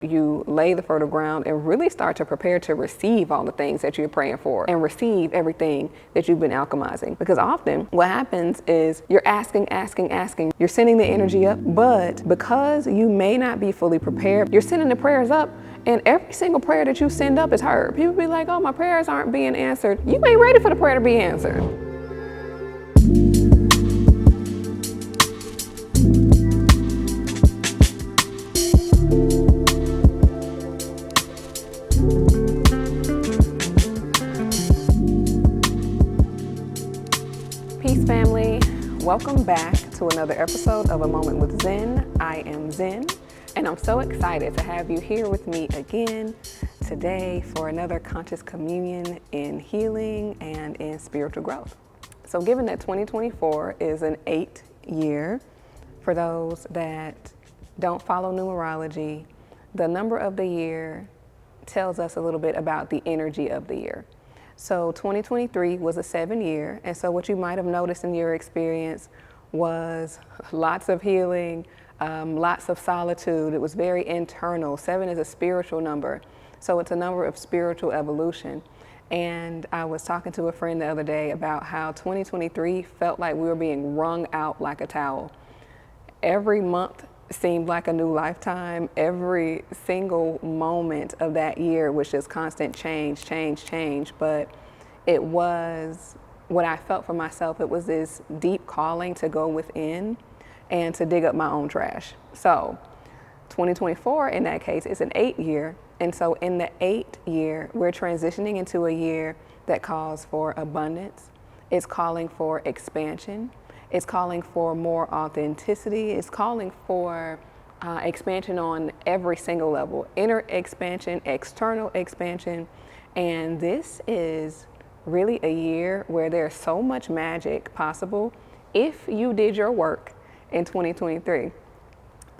You lay the fertile ground and really start to prepare to receive all the things that you're praying for and receive everything that you've been alchemizing. Because often what happens is you're asking, you're sending the energy up, but because you may not be fully prepared, you're sending the prayers up and every single prayer that you send up is heard. People be like, oh, my prayers aren't being answered. You ain't ready for the prayer to be answered. Peace, family. Welcome back to another episode of A Moment with Zen. I am Zen, and I'm so excited to have you here with me again today for another conscious communion in healing and in spiritual growth. So given that 2024 is an 8th year, for those that don't follow numerology, the number of the year tells us a little bit about the energy of the year. So 2023 was a 7-year, and so what you might have noticed in your experience was lots of healing, lots of solitude. It was very internal. 7 is a spiritual number, so it's a number of spiritual evolution. And I was talking to a friend the other day about how 2023 felt like we were being wrung out like a towel. Every month seemed like a new lifetime. Every single moment of that year was just constant change. But it was what I felt for myself. It was this deep calling to go within and to dig up my own trash. So 2024 in that case is an 8th year. And so in the 8th year, we're transitioning into a year that calls for abundance. It's calling for expansion. It's calling for more authenticity. It's calling for expansion on every single level, inner expansion, external expansion. And this is really a year where there's so much magic possible if you did your work in 2023.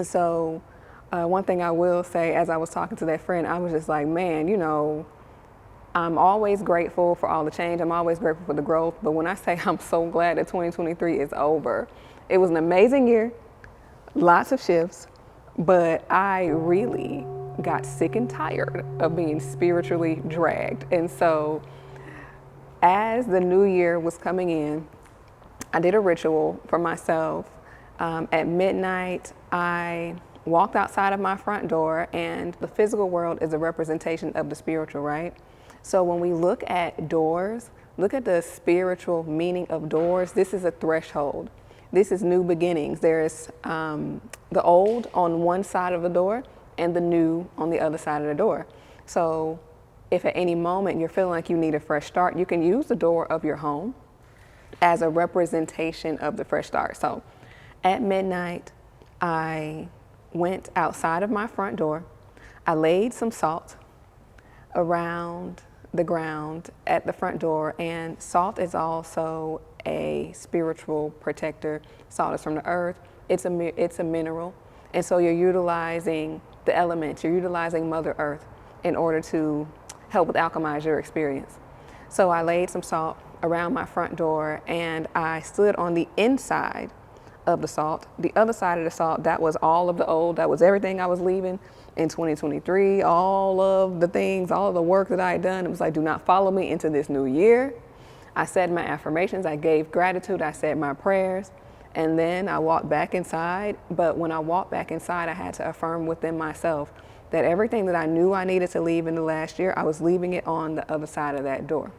So one thing I will say, as I was talking to that friend, I was just like, man, you know, I'm always grateful for all the change. I'm always grateful for the growth. But when I say I'm so glad that 2023 is over, it was an amazing year, lots of shifts, but I really got sick and tired of being spiritually dragged. And so as the new year was coming in, I did a ritual for myself. At midnight, I walked outside of my front door, and the physical world is a representation of the spiritual, right? So when we look at doors, look at the spiritual meaning of doors. This is a threshold. This is new beginnings. There is the old on one side of the door and the new on the other side of the door. So if at any moment you're feeling like you need a fresh start, you can use the door of your home as a representation of the fresh start. So at midnight, I went outside of my front door. I laid some salt around the ground at the front door, and salt is also a spiritual protector. Salt is from the earth. It's a mineral, and so you're utilizing the elements. You're utilizing Mother Earth in order to help with alchemize your experience. So I laid some salt around my front door, and I stood on the inside of the salt. The other side of the salt, that was all of the old. That was everything I was leaving in 2023, all of the things, all of the work that I had done. It was like, do not follow me into this new year. I said my affirmations, I gave gratitude, I said my prayers, and then I walked back inside. But when I walked back inside, I had to affirm within myself that everything that I knew I needed to leave in the last year, I was leaving it on the other side of that door.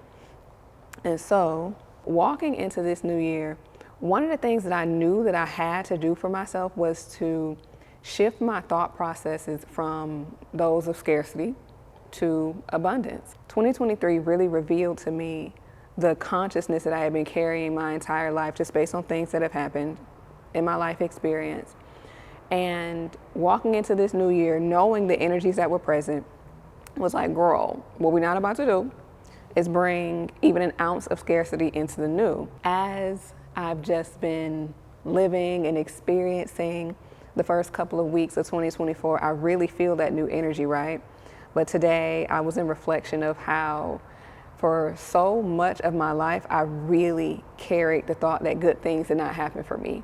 And so walking into this new year, one of the things that I knew that I had to do for myself was to shift my thought processes from those of scarcity to abundance. 2023 really revealed to me the consciousness that I had been carrying my entire life, just based on things that have happened in my life experience. And walking into this new year, knowing the energies that were present, was like, girl, what we're not about to do is bring even an ounce of scarcity into the new. As I've just been living and experiencing the first couple of weeks of 2024, I really feel that new energy, right? But today I was in reflection of how for so much of my life, I really carried the thought that good things did not happen for me.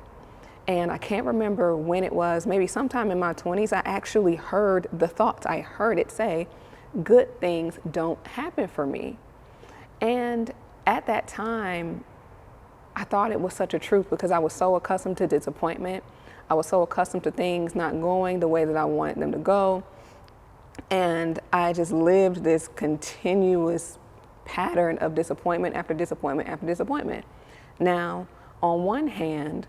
And I can't remember when it was, maybe sometime in my 20s, I actually heard the thoughts. I heard it say, good things don't happen for me. And at that time, I thought it was such a truth because I was so accustomed to disappointment. I was so accustomed to things not going the way that I wanted them to go. And I just lived this continuous pattern of disappointment after disappointment after disappointment. Now, on one hand,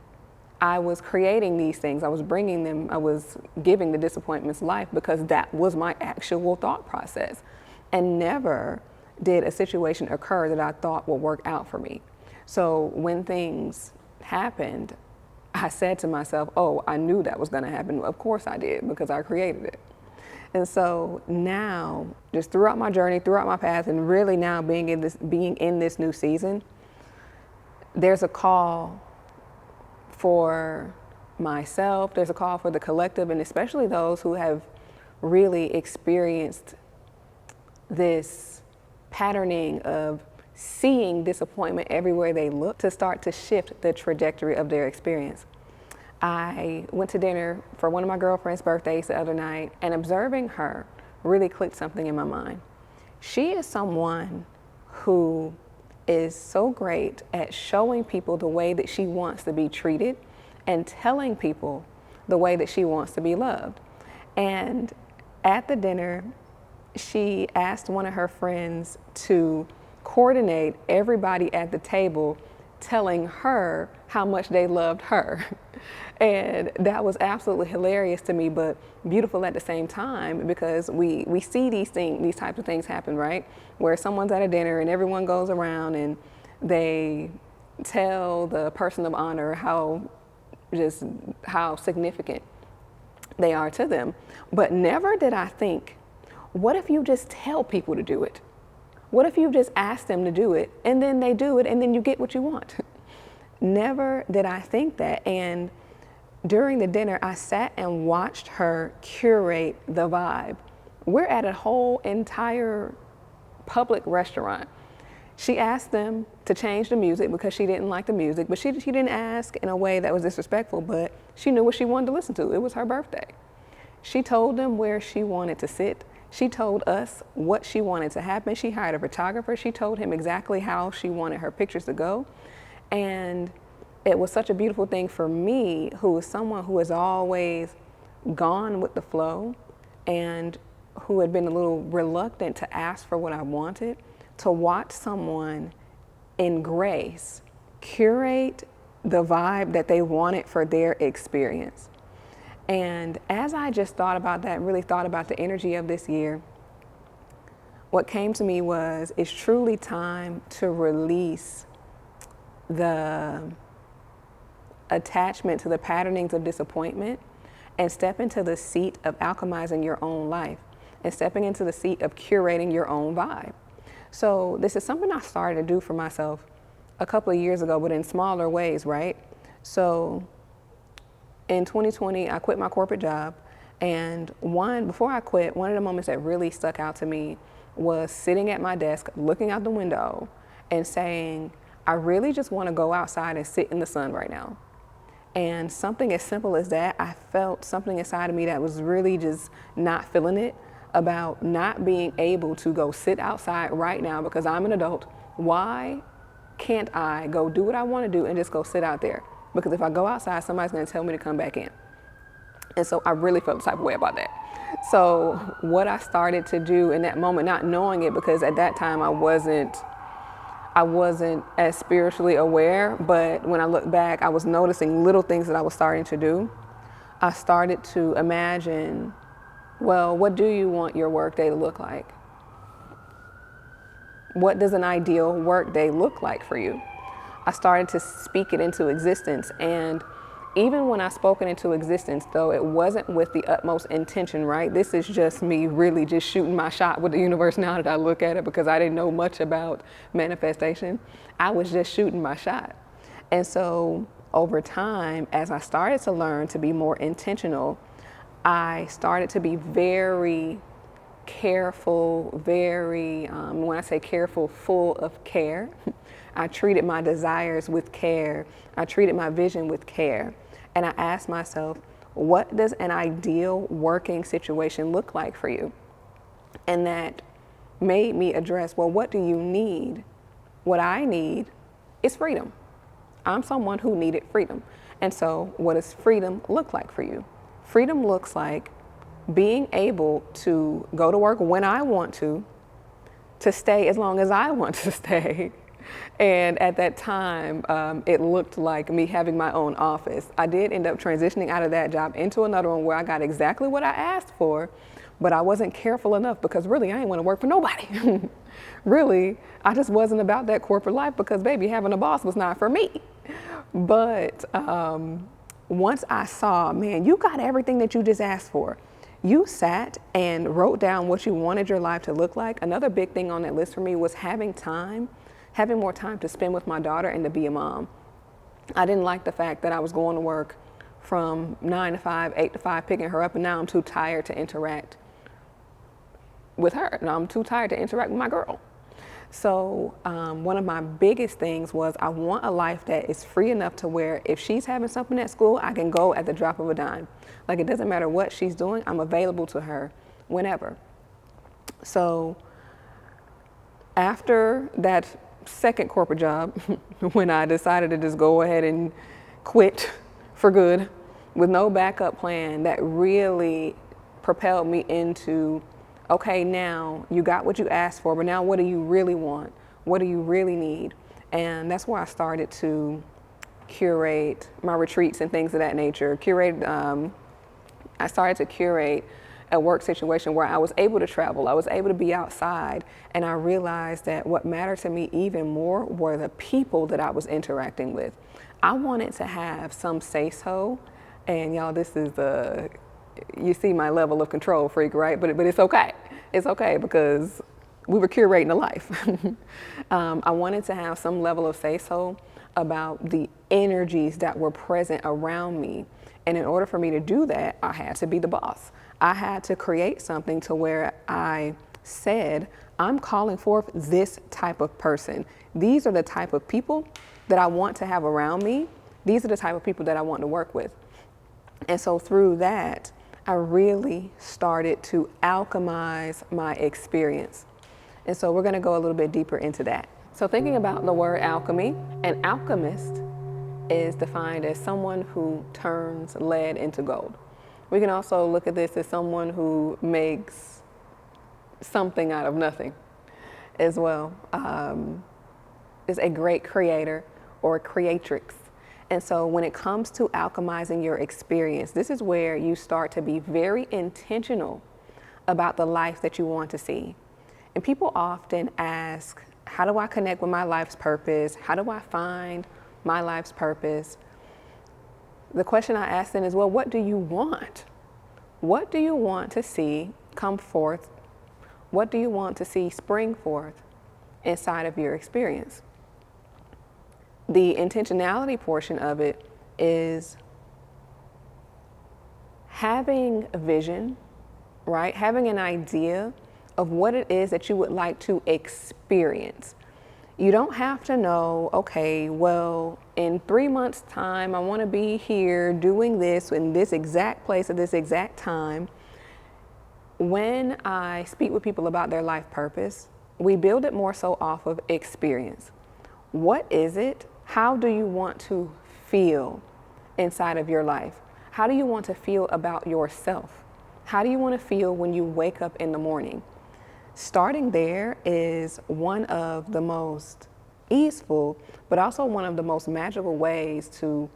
I was creating these things. I was bringing them, I was giving the disappointments life because that was my actual thought process. And never did a situation occur that I thought would work out for me. So when things happened, I said to myself, oh, I knew that was going to happen. Of course I did, because I created it. And so now, just throughout my journey, throughout my path, and really now being in this new season, there's a call for myself, there's a call for the collective, and especially those who have really experienced this patterning of seeing disappointment everywhere they look, to start to shift the trajectory of their experience. I went to dinner for one of my girlfriend's birthdays the other night, and observing her really clicked something in my mind. She is someone who is so great at showing people the way that she wants to be treated and telling people the way that she wants to be loved. And at the dinner, she asked one of her friends to coordinate everybody at the table telling her how much they loved her. And that was absolutely hilarious to me, but beautiful at the same time, because we see these types of things happen, right? Where someone's at a dinner and everyone goes around and they tell the person of honor how significant they are to them. But never did I think, what if you just tell people to do it? What if you just ask them to do it and then they do it and then you get what you want? Never did I think that. And during the dinner, I sat and watched her curate the vibe. We're at a whole entire public restaurant. She asked them to change the music because she didn't like the music, but she didn't ask in a way that was disrespectful, but she knew what she wanted to listen to. It was her birthday. She told them where she wanted to sit. She told us what she wanted to happen. She hired a photographer. She told him exactly how she wanted her pictures to go. And it was such a beautiful thing for me, who is someone who has always gone with the flow and who had been a little reluctant to ask for what I wanted, to watch someone in grace curate the vibe that they wanted for their experience. And as I just thought about that, really thought about the energy of this year, what came to me was, it's truly time to release the attachment to the patternings of disappointment and step into the seat of alchemizing your own life and stepping into the seat of curating your own vibe. So this is something I started to do for myself a couple of years ago, but in smaller ways, right? So in 2020, I quit my corporate job, and before I quit, one of the moments that really stuck out to me was sitting at my desk, looking out the window and saying, I really just want to go outside and sit in the sun right now. And something as simple as that, I felt something inside of me that was really just not feeling it, about not being able to go sit outside right now because I'm an adult. Why can't I go do what I want to do and just go sit out there? Because if I go outside, somebody's going to tell me to come back in. And so I really felt the type of way about that. So what I started to do in that moment, not knowing it, because at that time I wasn't as spiritually aware, but when I look back, I was noticing little things that I was starting to do. I started to imagine, well, what do you want your workday to look like? What does an ideal workday look like for you? I started to speak it into existence, and even when I spoke it into existence, though it wasn't with the utmost intention, right? This is just me really just shooting my shot with the universe now that I look at it, because I didn't know much about manifestation. I was just shooting my shot. And so over time, as I started to learn to be more intentional, I started to be very careful, when I say careful, full of care. I treated my desires with care. I treated my vision with care. and I asked myself, what does an ideal working situation look like for you? And that made me address, well, what do you need? What I need is freedom. I'm someone who needed freedom. And so what does freedom look like for you? Freedom looks like being able to go to work when I want to stay as long as I want to stay. And at that time, it looked like me having my own office. I did end up transitioning out of that job into another one where I got exactly what I asked for, but I wasn't careful enough because really I didn't want to work for nobody. Really, I just wasn't about that corporate life because baby, having a boss was not for me. But once I saw, man, you got everything that you just asked for. You sat and wrote down what you wanted your life to look like. Another big thing on that list for me was having more time to spend with my daughter and to be a mom. I didn't like the fact that I was going to work from 9 to 5, 8 to 5, picking her up, and now I'm too tired to interact with her. Now I'm too tired to interact with my girl. So one of my biggest things was I want a life that is free enough to where if she's having something at school, I can go at the drop of a dime. Like, it doesn't matter what she's doing, I'm available to her whenever. So after that second corporate job, when I decided to just go ahead and quit for good with no backup plan, that really propelled me into, okay, now you got what you asked for, but now what do you really want? What do you really need? And that's where I started to curate my retreats and things of that nature. I started to curate a work situation where I was able to travel, I was able to be outside, and I realized that what mattered to me even more were the people that I was interacting with. I wanted to have some say-so, and y'all, this is you see my level of control freak, right? But it's okay. It's okay because we were curating a life. I wanted to have some level of say-so about the energies that were present around me. And in order for me to do that, I had to be the boss. I had to create something to where I said, I'm calling forth this type of person. These are the type of people that I want to have around me. These are the type of people that I want to work with. And so through that, I really started to alchemize my experience. And so we're going to go a little bit deeper into that. So thinking about the word alchemy, an alchemist is defined as someone who turns lead into gold. We can also look at this as someone who makes something out of nothing as well. Is a great creator or creatrix. And so when it comes to alchemizing your experience, this is where you start to be very intentional about the life that you want to see. And people often ask, how do I connect with my life's purpose? How do I find my life's purpose? The question I ask them is, well, what do you want? What do you want to see come forth? What do you want to see spring forth inside of your experience? The intentionality portion of it is having a vision, right? Having an idea of what it is that you would like to experience. You don't have to know, okay, well, in 3 months' time, I want to be here doing this in this exact place at this exact time. When I speak with people about their life purpose, we build it more so off of experience. What is it? How do you want to feel inside of your life? How do you want to feel about yourself? How do you want to feel when you wake up in the morning? Starting there is one of the most easeful, but also one of the most magical ways to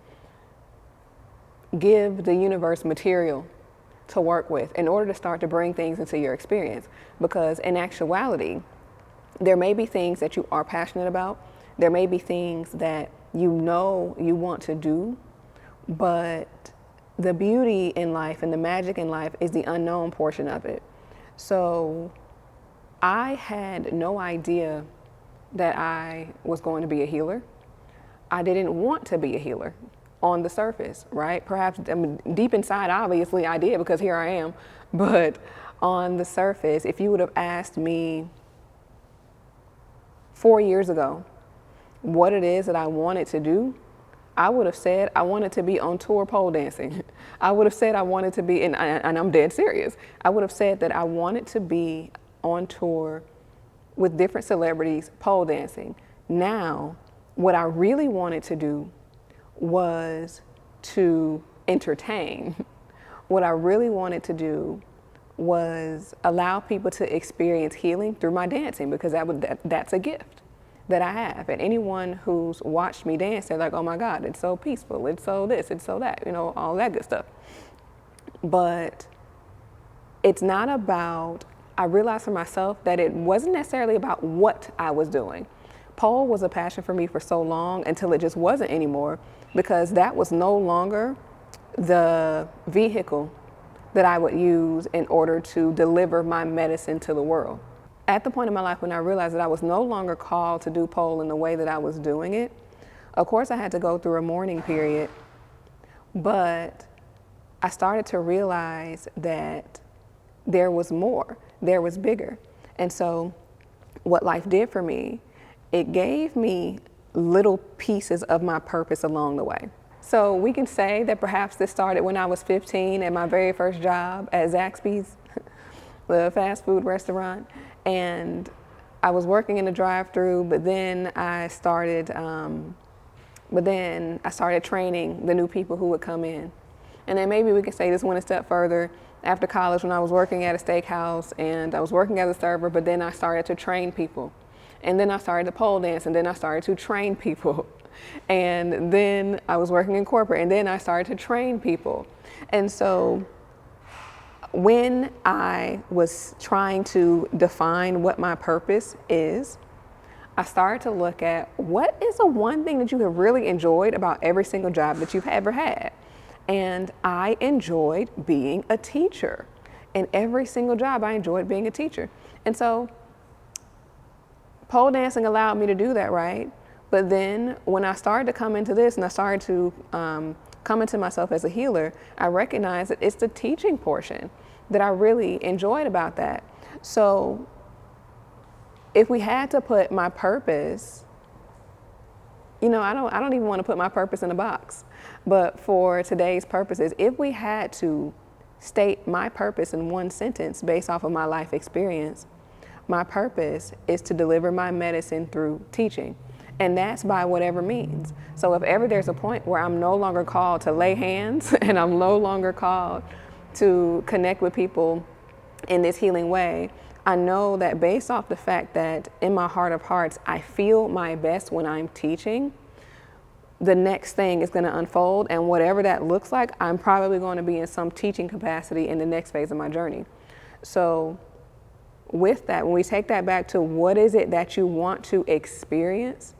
give the universe material to work with in order to start to bring things into your experience. Because in actuality, there may be things that you are passionate about. There may be things that you know you want to do, but the beauty in life and the magic in life is the unknown portion of it. So I had no idea that I was going to be a healer. I didn't want to be a healer on the surface, right? Perhaps deep inside, obviously I did, because here I am. But on the surface, if you would have asked me 4 years ago what it is that I wanted to do, I would have said I wanted to be on tour pole dancing. I would have said I wanted to be, and I'm dead serious. I would have said that I wanted to be on tour with different celebrities pole dancing. Now, what I really wanted to do was to entertain. What I really wanted to do was allow people to experience healing through my dancing, because that's a gift that I have. And anyone who's watched me dance, they're like, oh my God, it's so peaceful, it's so this, it's so that, all that good stuff. But it's not about, I realized for myself that it wasn't necessarily about what I was doing. Pole was a passion for me for so long until it just wasn't anymore, because that was no longer the vehicle that I would use in order to deliver my medicine to the world. At the point in my life when I realized that I was no longer called to do pole in the way that I was doing it, of course I had to go through a mourning period, but I started to realize that there was more, there was bigger. And so what life did for me, it gave me little pieces of my purpose along the way. So we can say that perhaps this started when I was 15 at my very first job at Zaxby's, the fast food restaurant. And I was working in the drive-through, but then I started training the new people who would come in. And then maybe we could say this went a step further after college when I was working at a steakhouse and I was working as a server, but then I started to train people. And then I started to pole dance, and then I started to train people. And then I was working in corporate, and then I started to train people. And so when I was trying to define what my purpose is, I started to look at what is the one thing that you have really enjoyed about every single job that you've ever had. And I enjoyed being a teacher. In every single job, I enjoyed being a teacher. And so pole dancing allowed me to do that, right? But then when I started to come into this and I started to come into myself as a healer, I recognized that it's the teaching portion that I really enjoyed about that. So if we had to put my purpose, I don't even want to put my purpose in a box, but for today's purposes, if we had to state my purpose in one sentence based off of my life experience, my purpose is to deliver my medicine through teaching. And that's by whatever means. So if ever there's a point where I'm no longer called to lay hands and I'm no longer called to connect with people in this healing way, I know that based off the fact that in my heart of hearts, I feel my best when I'm teaching, the next thing is going to unfold. And whatever that looks like, I'm probably going to be in some teaching capacity in the next phase of my journey. So with that, when we take that back to what is it that you want to experience,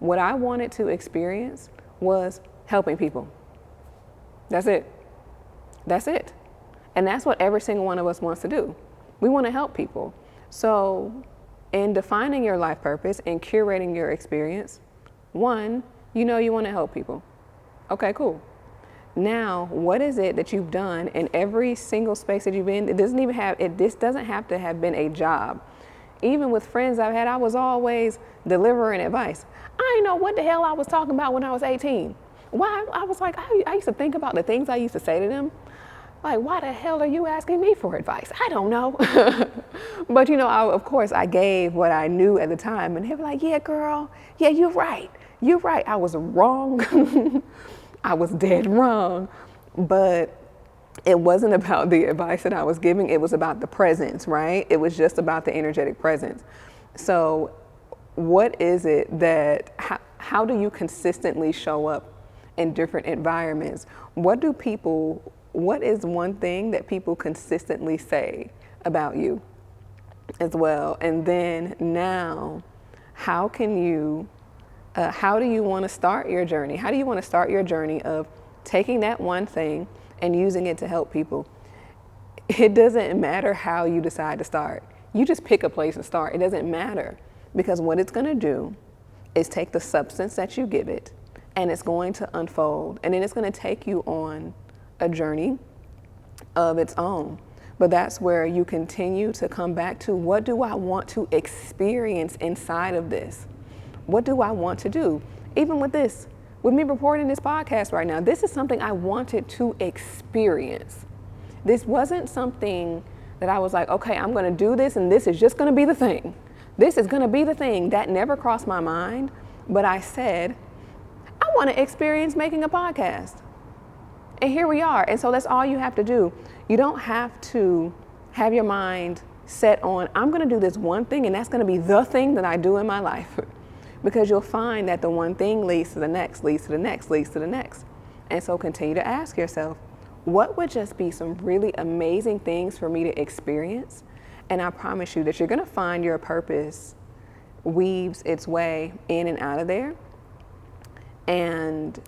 what I wanted to experience was helping people. That's it. That's it. And that's what every single one of us wants to do. We want to help people. So in defining your life purpose and curating your experience, one, you want to help people. Okay, cool. Now, what is it that you've done in every single space that you've been? This doesn't have to have been a job. Even with friends I've had, I was always delivering advice. I didn't know what the hell I was talking about when I was 18. Why? I was like, I used to think about the things I used to say to them. Like, why the hell are you asking me for advice? I don't know. But of course I gave what I knew at the time, and they were like, yeah, girl, yeah, you're right. You're right. I was wrong. I was dead wrong. But it wasn't about the advice that I was giving. It was about the presence, right? It was just about the energetic presence. So what is it how do you consistently show up in different environments? What is one thing that people consistently say about you as well? And then now, how do you want to start your journey? How do you want to start your journey of taking that one thing and using it to help people? It doesn't matter how you decide to start. You just pick a place and start. It doesn't matter, because what it's going to do is take the substance that you give it, and it's going to unfold, and then it's going to take you on a journey of its own. But that's where you continue to come back to, what do I want to experience inside of this? What do I want to do? Even with this, with me recording this podcast right now. This is something I wanted to experience. This wasn't something that I was like, okay, I'm going to do this and this is just going to be the thing. This is going to be the thing. That never crossed my mind. But I said, I want to experience making a podcast. And here we are. And so that's all you have to do. You don't have to have your mind set on, I'm going to do this one thing and that's going to be the thing that I do in my life. Because you'll find that the one thing leads to the next, leads to the next, leads to the next. And so continue to ask yourself, what would just be some really amazing things for me to experience? And I promise you that you're going to find your purpose weaves its way in and out of there. And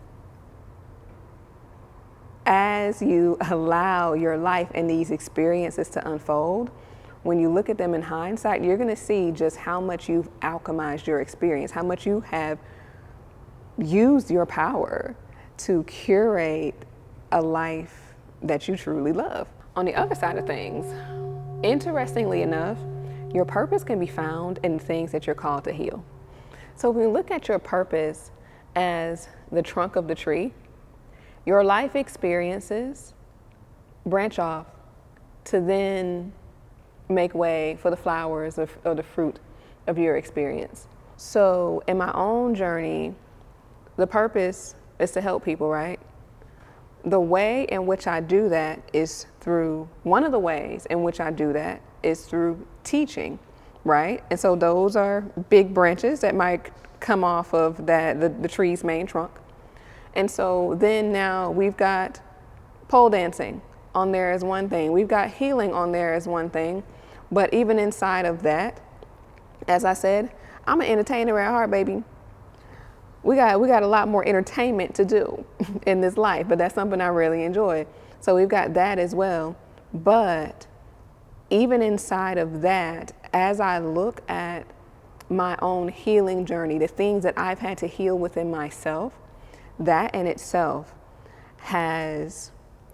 as you allow your life and these experiences to unfold, when you look at them in hindsight, you're going to see just how much you've alchemized your experience, how much you have used your power to curate a life that you truly love. On the other side of things, interestingly enough, your purpose can be found in things that you're called to heal. So when you look at your purpose as the trunk of the tree, your life experiences branch off to then make way for the flowers or the fruit of your experience. So in my own journey, the purpose is to help people, right? The way in which I do that is through, one of the ways in which I do that is through teaching, right? And so those are big branches that might come off of the tree's main trunk. And so then now we've got pole dancing on there as one thing. We've got healing on there as one thing. But even inside of that, as I said, I'm an entertainer at heart, baby. We got a lot more entertainment to do in this life, but that's something I really enjoy. So we've got that as well. But even inside of that, as I look at my own healing journey, the things that I've had to heal within myself, that in itself has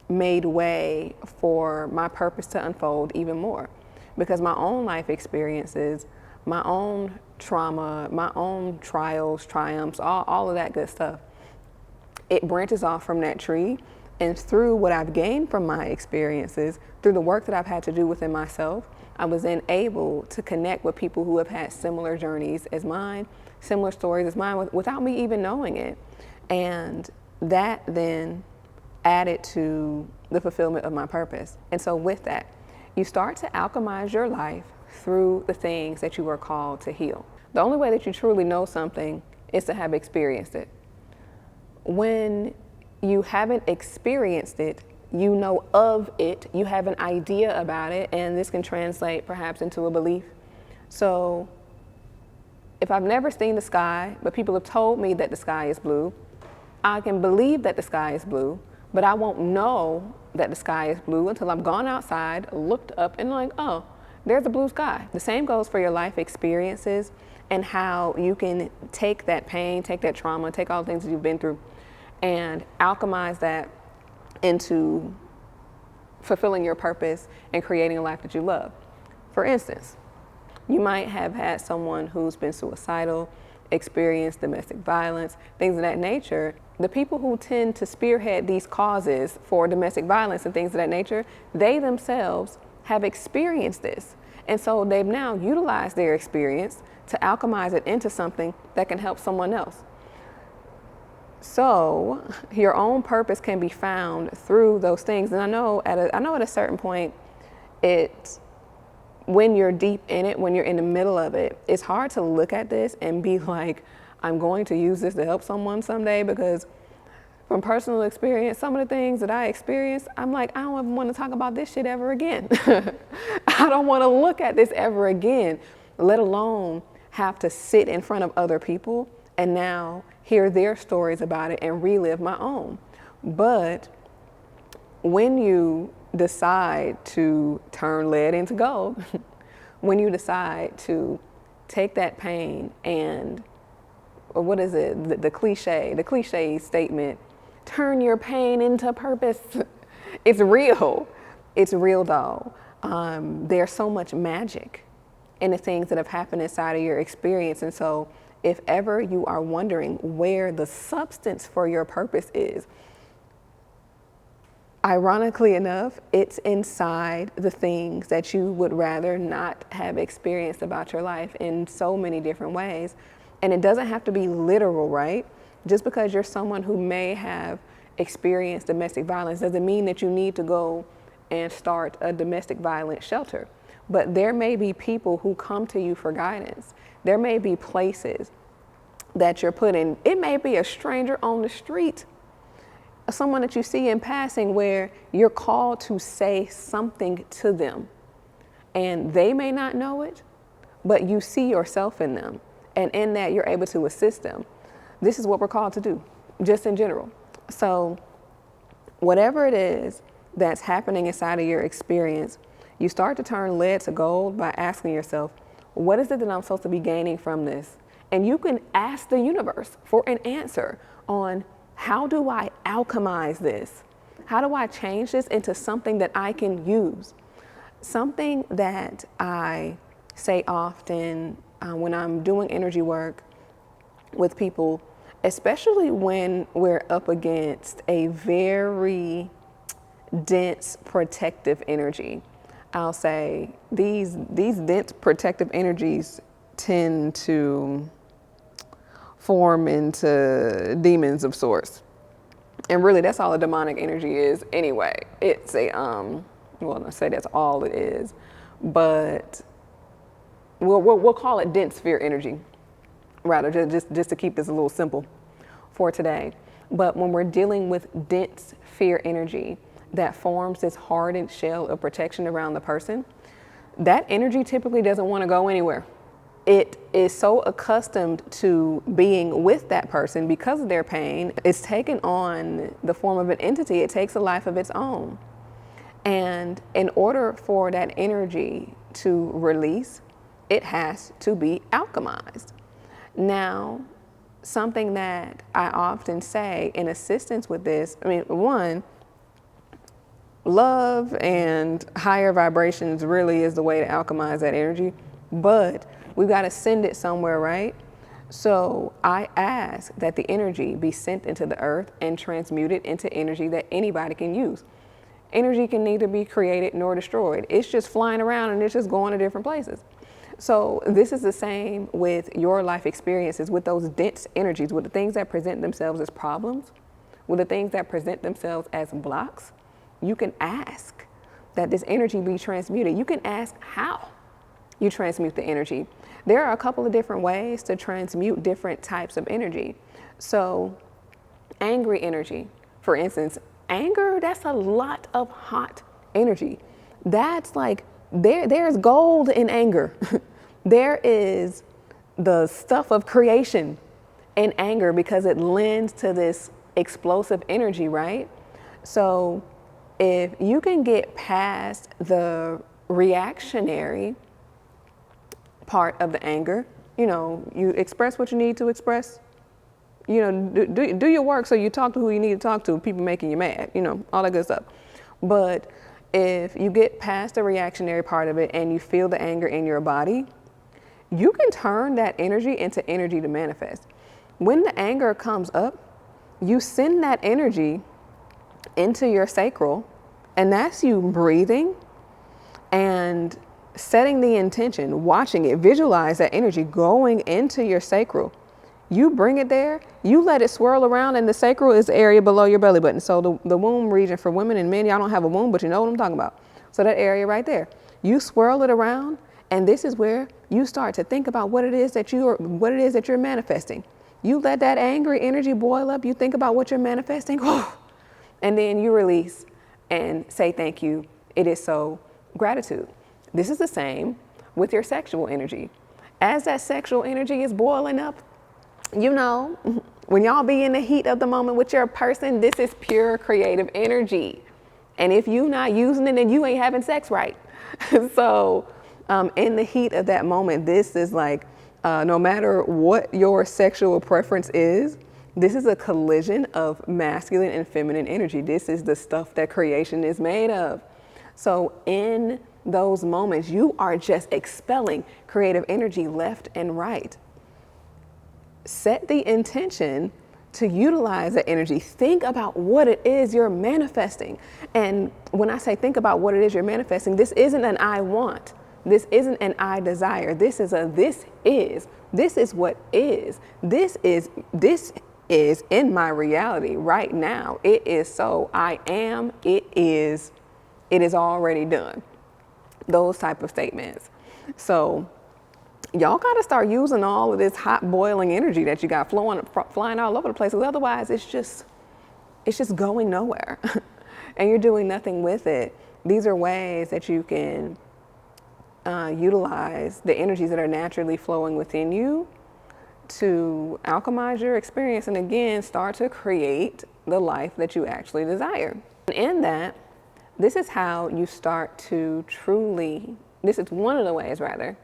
made way for my purpose to unfold even more. Because my own life experiences, my own trauma, my own trials, triumphs, all of that good stuff, it branches off from that tree. And through what I've gained from my experiences, through the work that I've had to do within myself, I was then able to connect with people who have had similar journeys as mine, similar stories as mine, without me even knowing it. And that then added to the fulfillment of my purpose. And so with that, you start to alchemize your life through the things that you are called to heal. The only way that you truly know something is to have experienced it. When you haven't experienced it, you know of it, you have an idea about it, and this can translate perhaps into a belief. So if I've never seen the sky, but people have told me that the sky is blue, I can believe that the sky is blue, but I won't know that the sky is blue until I've gone outside, looked up, and like, oh, there's a blue sky. The same goes for your life experiences and how you can take that pain, take that trauma, take all the things that you've been through, and alchemize that into fulfilling your purpose and creating a life that you love. For instance, you might have had someone who's been suicidal, experienced domestic violence, things of that nature. The people who tend to spearhead these causes for domestic violence and things of that nature, they themselves have experienced this. And so they've now utilized their experience to alchemize it into something that can help someone else. So your own purpose can be found through those things. And I know at a certain point, when you're deep in it, when you're in the middle of it, it's hard to look at this and be like, I'm going to use this to help someone someday, because from personal experience, some of the things that I experienced, I'm like, I don't ever want to talk about this shit ever again. I don't want to look at this ever again, let alone have to sit in front of other people and now hear their stories about it and relive my own. But when you decide to turn lead into gold, when you decide to take that pain and, or what is it, the cliche statement, turn your pain into purpose. It's real. It's real though. There's so much magic in the things that have happened inside of your experience. And so if ever you are wondering where the substance for your purpose is, ironically enough, it's inside the things that you would rather not have experienced about your life in so many different ways. And it doesn't have to be literal, right? Just because you're someone who may have experienced domestic violence doesn't mean that you need to go and start a domestic violence shelter. But there may be people who come to you for guidance. There may be places that you're put in. It may be a stranger on the street, someone that you see in passing, where you're called to say something to them. And they may not know it, but you see yourself in them. And in that, you're able to assist them. This is what we're called to do, just in general. So whatever it is that's happening inside of your experience, you start to turn lead to gold by asking yourself, what is it that I'm supposed to be gaining from this? And you can ask the universe for an answer on, how do I alchemize this? How do I change this into something that I can use? Something that I say often when I'm doing energy work with people, especially when we're up against a very dense protective energy. I'll say these dense protective energies tend to form into demons of sorts. And really that's all a demonic energy is anyway. It's a, well, I say that's all it is, but we'll call it dense sphere energy, rather, just to keep this a little simple for today. But when we're dealing with dense fear energy that forms this hardened shell of protection around the person, that energy typically doesn't want to go anywhere. It is so accustomed to being with that person because of their pain. It's taken on the form of an entity. It takes a life of its own. And in order for that energy to release, it has to be alchemized. Now, something that I often say in assistance with this, I mean, one, love and higher vibrations really is the way to alchemize that energy, but we've got to send it somewhere, right? So I ask that the energy be sent into the earth and transmuted into energy that anybody can use. Energy can neither be created nor destroyed. It's just flying around and it's just going to different places. So this is the same with your life experiences, with those dense energies, with the things that present themselves as problems, with the things that present themselves as blocks. You can ask that this energy be transmuted. You can ask how you transmute the energy. There are a couple of different ways to transmute different types of energy. So angry energy, for instance, anger, that's a lot of hot energy. That's like, there's gold in anger. There is the stuff of creation in anger because it lends to this explosive energy, right? So if you can get past the reactionary part of the anger, you know, you express what you need to express, you know, do your work, so you talk to who you need to talk to, people making you mad, you know, all that good stuff. But if you get past the reactionary part of it and you feel the anger in your body, you can turn that energy into energy to manifest. When the anger comes up, you send that energy into your sacral, and that's you breathing and setting the intention, watching it, visualize that energy going into your sacral. You bring it there, you let it swirl around, and the sacral is the area below your belly button. So the womb region for women and men, y'all don't have a womb, but you know what I'm talking about. So that area right there, you swirl it around, and this is where you start to think about what it is that you're manifesting. You let that angry energy boil up, you think about what you're manifesting, and then you release and say thank you. It is so, gratitude. This is the same with your sexual energy. As that sexual energy is boiling up, you know, when y'all be in the heat of the moment with your person, this is pure creative energy. And if you're not using it, then you ain't having sex right. So in the heat of that moment, this is like, no matter what your sexual preference is, this is a collision of masculine and feminine energy. This is the stuff that creation is made of. So in those moments, you are just expelling creative energy left and right. set the intention to utilize that energy. Think about what it is you're manifesting. And when I say think about what it is you're manifesting, this isn't an I want. This isn't an I desire. This is a this is. This is what is. This is in my reality right now. It is so. I am. It is. It is already done. Those type of statements. So y'all got to start using all of this hot boiling energy that you got flying all over the place. Because otherwise, it's just going nowhere, and you're doing nothing with it. These are ways that you can utilize the energies that are naturally flowing within you to alchemize your experience, and again, start to create the life that you actually desire. And in that, this is how you start to truly. This is one of the ways, rather,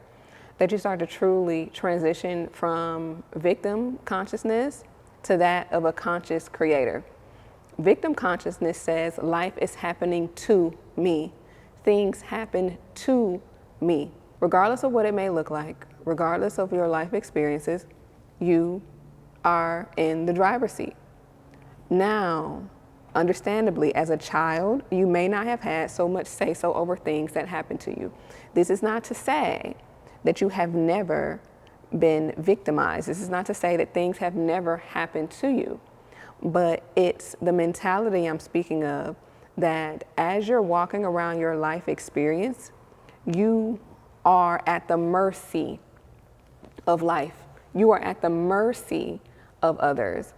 that you start to truly transition from victim consciousness to that of a conscious creator. Victim consciousness says life is happening to me. Things happen to me. Regardless of what it may look like, regardless of your life experiences, you are in the driver's seat. Now, understandably, as a child, you may not have had so much say-so over things that happen to you. This is not to say that you have never been victimized. This is not to say that things have never happened to you, but it's the mentality I'm speaking of, that as you're walking around your life experience, you are at the mercy of life. You are at the mercy of others.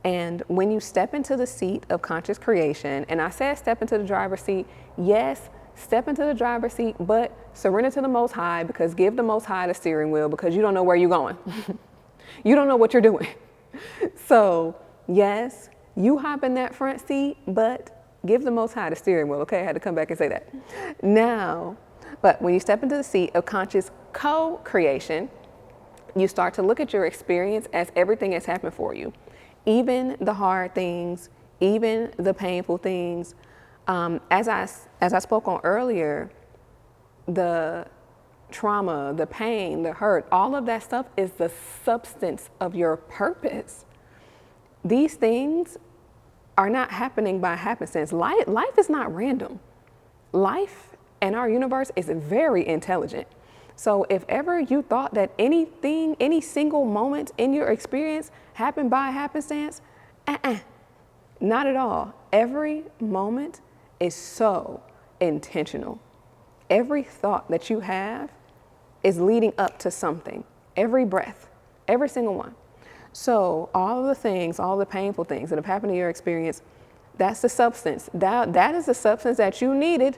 And when you step into the seat of conscious creation, and I said step into the driver's seat, yes, step into the driver's seat, but surrender to the Most High, because give the Most High the steering wheel, because you don't know where you're going. You don't know what you're doing. So yes, you hop in that front seat, but give the Most High the steering wheel. Okay, I had to come back and say that. Now, but when you step into the seat of conscious co-creation, you start to look at your experience as everything has happened for you. Even the hard things, even the painful things. As I spoke on earlier, the trauma, the pain, the hurt, all of that stuff is the substance of your purpose. These things are not happening by happenstance. Life is not random. Life and our universe is very intelligent. So if ever you thought that anything, any single moment in your experience happened by happenstance, not at all. Every moment is so intentional. Every thought that you have is leading up to something. Every breath, every single one. So all of the things, all the painful things that have happened in your experience, that's the substance. That is the substance that you needed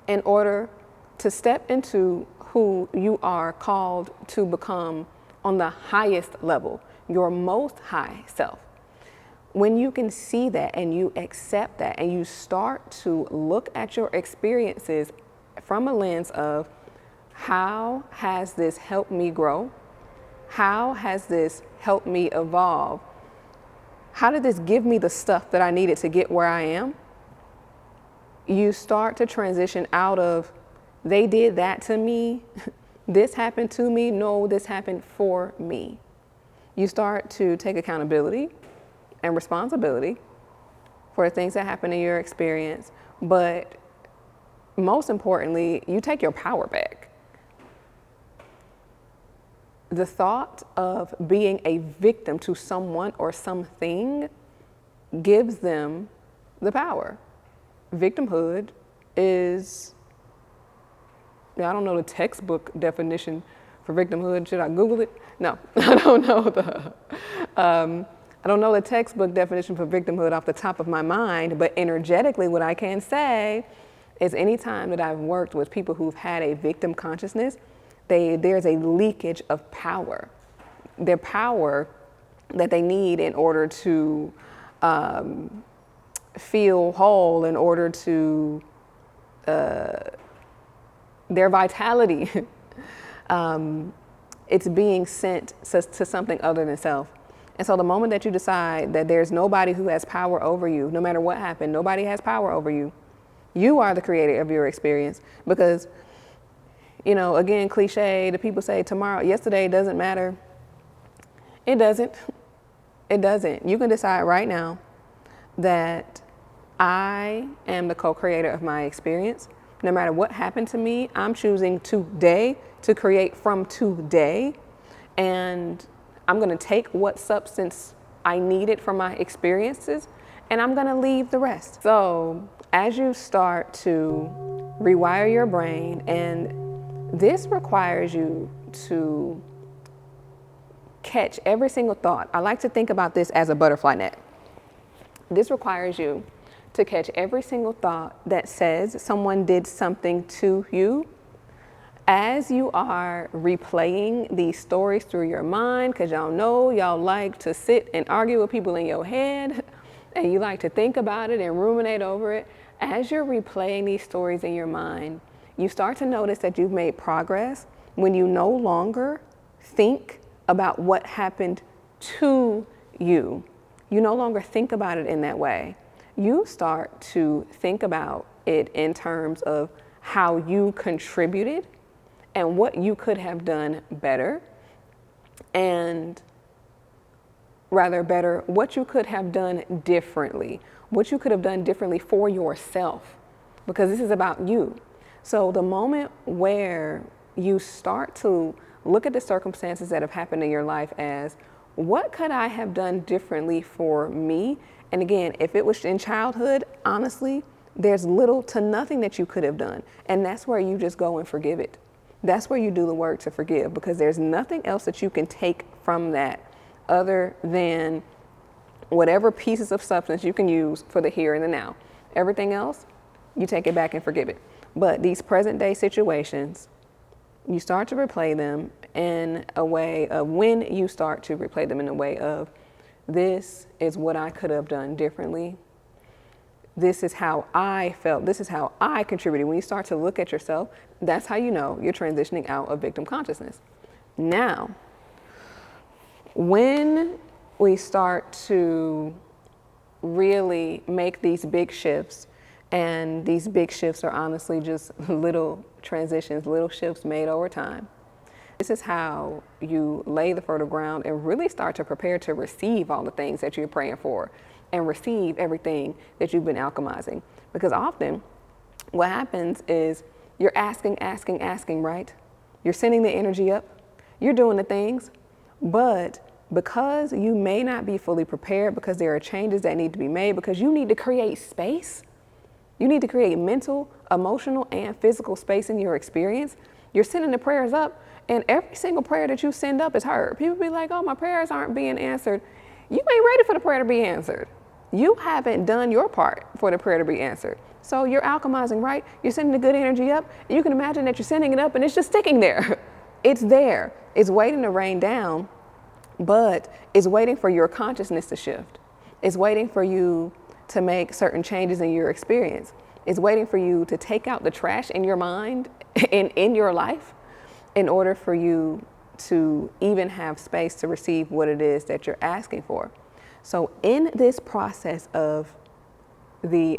in order to step into who you are called to become on the highest level, your most high self. When you can see that and you accept that and you start to look at your experiences from a lens of, how has this helped me grow? How has this helped me evolve? How did this give me the stuff that I needed to get where I am? You start to transition out of, they did that to me, this happened to me, no, this happened for me. You start to take accountability and responsibility for the things that happen in your experience, but most importantly, you take your power back. The thought of being a victim to someone or something gives them the power. Victimhood is, I don't know the textbook definition for victimhood. Should I Google it? No, I don't know I don't know the textbook definition for victimhood off the top of my mind, but energetically what I can say is anytime that I've worked with people who've had a victim consciousness, there's a leakage of power. Their power that they need in order to feel whole, in order to, their vitality, it's being sent to something other than self. And so the moment that you decide that there's nobody who has power over you, no matter what happened, nobody has power over you, you are the creator of your experience. Because, you know, again, cliche, the people say yesterday doesn't matter. It doesn't. It doesn't. You can decide right now that I am the co-creator of my experience. No matter what happened to me, I'm choosing today to create from today. And I'm going to take what substance I needed from my experiences, and I'm going to leave the rest. So as you start to rewire your brain, and this requires you to catch every single thought. I like to think about this as a butterfly net. This requires you to catch every single thought that says someone did something to you. As you are replaying these stories through your mind, because y'all know y'all like to sit and argue with people in your head, and you like to think about it and ruminate over it. As you're replaying these stories in your mind, you start to notice that you've made progress when you no longer think about what happened to you. You no longer think about it in that way. You start to think about it in terms of how you contributed and what you could have done better, and rather better, what you could have done differently, what you could have done differently for yourself, because this is about you. So the moment where you start to look at the circumstances that have happened in your life as, what could I have done differently for me? And again, if it was in childhood, honestly, there's little to nothing that you could have done. And that's where you just go and forgive it. That's where you do the work to forgive, because there's nothing else that you can take from that other than whatever pieces of substance you can use for the here and the now. Everything else, you take it back and forgive it. But these present day situations, you start to replay them in a way of, when you start to replay them in a way of, this is what I could have done differently. This is how I felt. This is how I contributed. When you start to look at yourself, that's how you know you're transitioning out of victim consciousness. Now, when we start to really make these big shifts, and these big shifts are honestly just little transitions, little shifts made over time. This is how you lay the fertile ground and really start to prepare to receive all the things that you're praying for and receive everything that you've been alchemizing. Because often what happens is you're asking, right? You're sending the energy up, you're doing the things, but because you may not be fully prepared, because there are changes that need to be made, because you need to create space, you need to create mental, emotional, and physical space in your experience. You're sending the prayers up, and every single prayer that you send up is heard. People be like, oh, my prayers aren't being answered. You ain't ready for the prayer to be answered. You haven't done your part for the prayer to be answered. So you're alchemizing, right? You're sending the good energy up, and you can imagine that you're sending it up and it's just sticking there. It's there. It's waiting to rain down, but it's waiting for your consciousness to shift. It's waiting for you to make certain changes in your experience. It's waiting for you to take out the trash in your mind and in your life in order for you to even have space to receive what it is that you're asking for. So in this process of the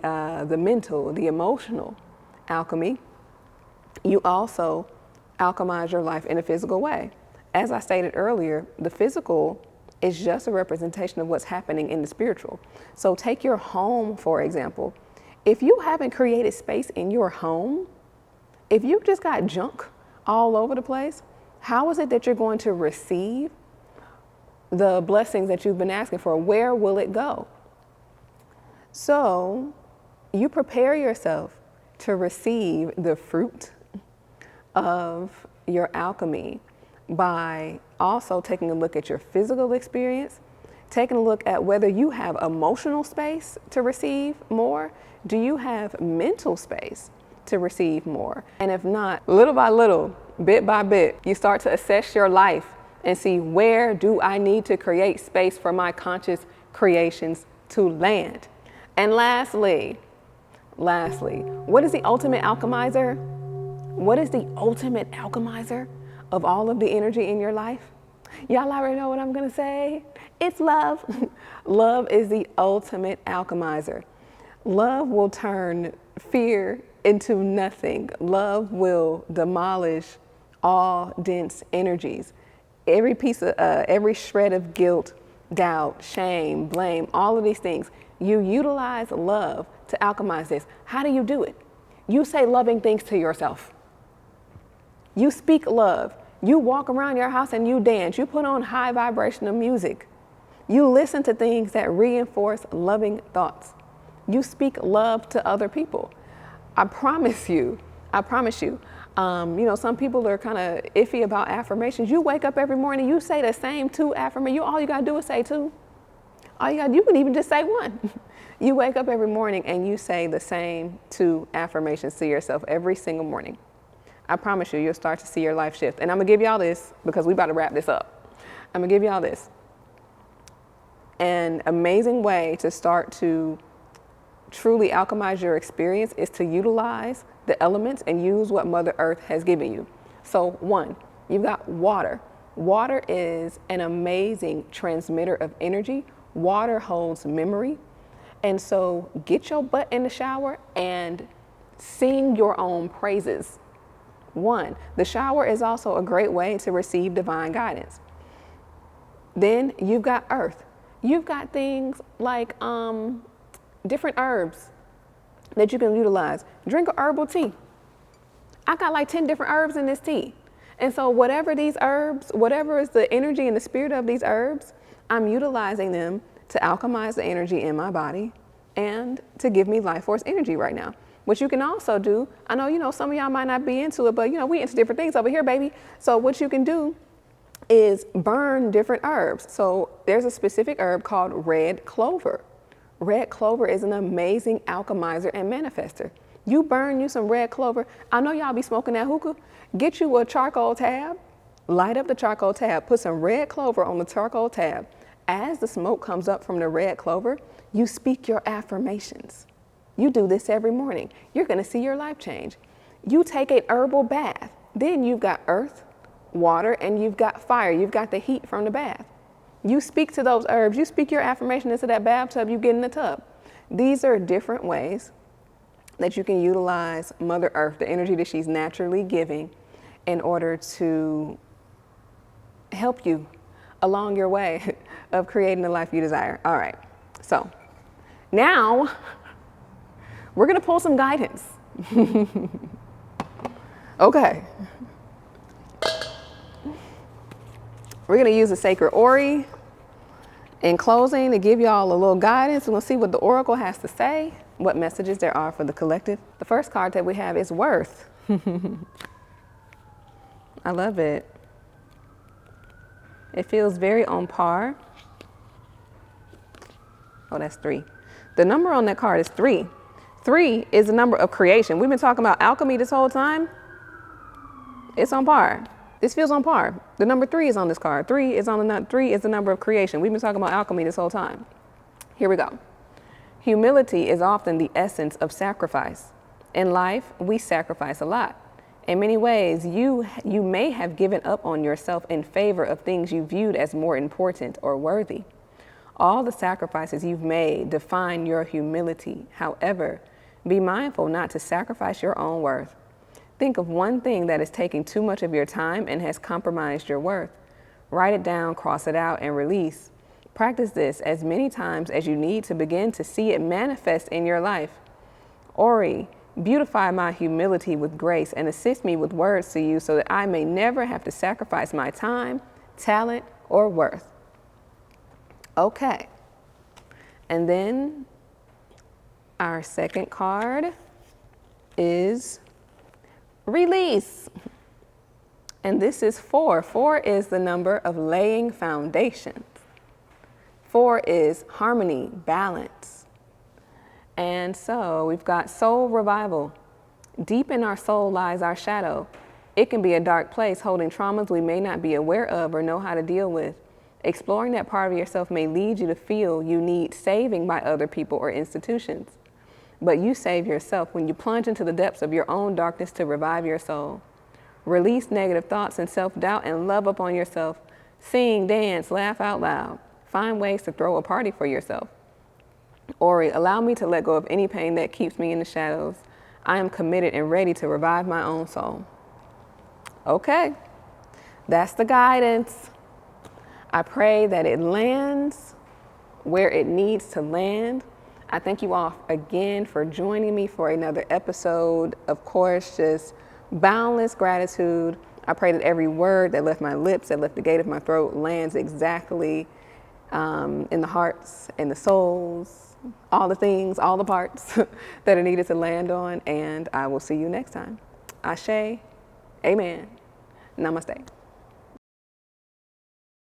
mental, the emotional alchemy, you also alchemize your life in a physical way. As I stated earlier, the physical is just a representation of what's happening in the spiritual. So take your home, for example. If you haven't created space in your home, if you've just got junk all over the place, how is it that you're going to receive the blessings that you've been asking for? Where will it go? So you prepare yourself to receive the fruit of your alchemy by also taking a look at your physical experience, taking a look at whether you have emotional space to receive more. Do you have mental space to receive more? And if not, little by little, bit by bit, you start to assess your life and see, where do I need to create space for my conscious creations to land? And lastly, what is the ultimate alchemizer? What is the ultimate alchemizer of all of the energy in your life? Y'all already know what I'm gonna say. It's love. Love is the ultimate alchemizer. Love will turn fear into nothing. Love will demolish all dense energies. every shred of guilt, doubt, shame, blame, all of these things. You utilize love to alchemize this. How do you do it? You say loving things to yourself. You speak love. You walk around your house and you dance. You put on high vibrational music. You listen to things that reinforce loving thoughts. You speak love to other people. I promise you, some people are kind of iffy about affirmations. You wake up every morning, you say the same 2 affirmations. All you gotta do is say 2. You can even just say 1. You wake up every morning and you say the same 2 affirmations to yourself every single morning. I promise you, you'll start to see your life shift. And I'm gonna give y'all this because we about to wrap this up. I'm gonna give y'all this. An amazing way to start to truly alchemize your experience is to utilize the elements and use what Mother Earth has given you. So 1, you've got water. Water is an amazing transmitter of energy. Water holds memory. And so get your butt in the shower and sing your own praises. 1, the shower is also a great way to receive divine guidance. Then you've got earth. You've got things like different herbs that you can utilize. Drink a herbal tea. I got like 10 different herbs in this tea. And so whatever these herbs, whatever is the energy and the spirit of these herbs, I'm utilizing them to alchemize the energy in my body and to give me life force energy right now. What you can also do, I know, some of y'all might not be into it, but we into different things over here, baby. So what you can do is burn different herbs. So there's a specific herb called red clover. Red clover is an amazing alchemizer and manifester. You burn you some red clover. I know y'all be smoking that hookah. Get you a charcoal tab, light up the charcoal tab, put some red clover on the charcoal tab. As the smoke comes up from the red clover, you speak your affirmations. You do this every morning. You're gonna see your life change. You take an herbal bath. Then you've got earth, water, and you've got fire. You've got the heat from the bath. You speak to those herbs. You speak your affirmation into that bathtub, you get in the tub. These are different ways that you can utilize Mother Earth, the energy that she's naturally giving, in order to help you along your way of creating the life you desire. All right, so now we're gonna pull some guidance. Okay. We're gonna use a sacred Ori in closing to give y'all a little guidance. We're gonna see what the Oracle has to say, what messages there are for the collective. The first card that we have is Worth. I love it. It feels very on par. Oh, that's 3. The number on that card is 3. 3 is the number of creation. We've been talking about alchemy this whole time. It's on par. This feels on par. The number 3 is on this card. 3 is the number of creation. We've been talking about alchemy this whole time. Here we go. Humility is often the essence of sacrifice. In life, we sacrifice a lot. In many ways, you may have given up on yourself in favor of things you viewed as more important or worthy. All the sacrifices you've made define your humility. However, be mindful not to sacrifice your own worth. Think of one thing that is taking too much of your time and has compromised your worth. Write it down, cross it out, and release. Practice this as many times as you need to begin to see it manifest in your life. Ori, beautify my humility with grace and assist me with words to you so that I may never have to sacrifice my time, talent, or worth. Okay. And then our second card is Release. And this is 4. 4 is the number of laying foundations. 4 is harmony, balance. And so we've got soul revival. Deep in our soul lies our shadow. It can be a dark place holding traumas we may not be aware of or know how to deal with. Exploring that part of yourself may lead you to feel you need saving by other people or institutions. But you save yourself when you plunge into the depths of your own darkness to revive your soul. Release negative thoughts and self-doubt and love upon yourself. Sing, dance, laugh out loud. Find ways to throw a party for yourself. Ori, allow me to let go of any pain that keeps me in the shadows. I am committed and ready to revive my own soul. Okay. That's the guidance. I pray that it lands where it needs to land. I thank you all again for joining me for another episode. Of course, just boundless gratitude. I pray that every word that left my lips, that left the gate of my throat, lands exactly in the hearts and the souls, all the things, all the parts that are needed to land on. And I will see you next time. Ashe, amen, namaste.